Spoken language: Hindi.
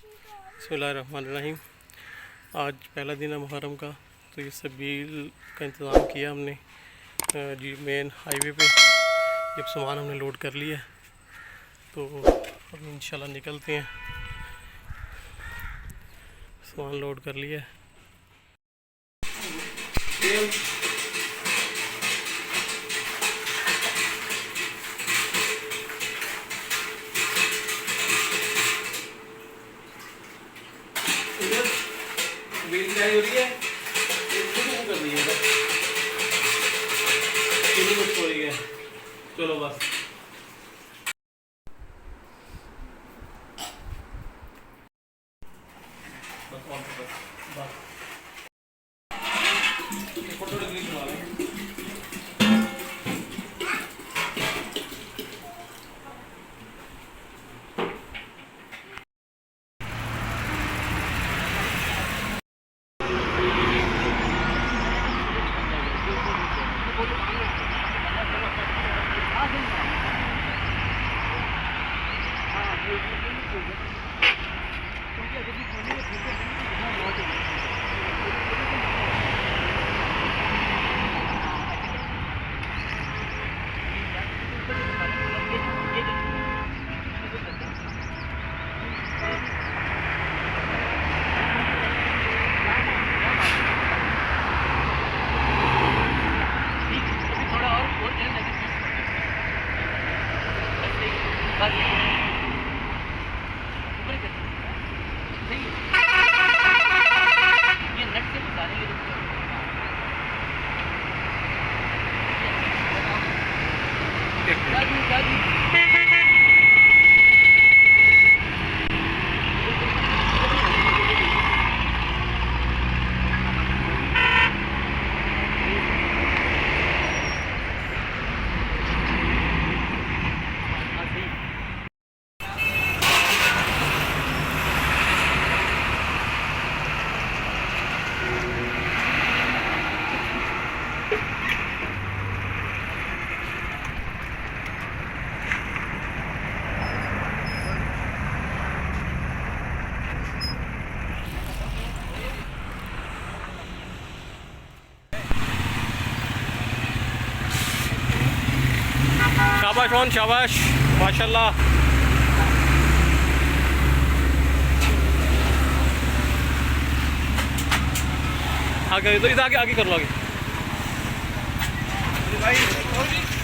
बिस्मिल्लाहिर्रहमानिर्रहीम। आज पहला दिन है मुहर्रम का, तो ये सबील का इंतज़ाम किया हमने जी मेन हाईवे पे। जब सामान हमने लोड कर लिया तो अब इंशाल्लाह निकलते हैं। सामान लोड कर लिया है। हो रही है कर दीजिएगा, चलो बस शाबाश वन शाबाश माशाल्लाह। आगे इधर आगे आगे कर लो आगे भाई।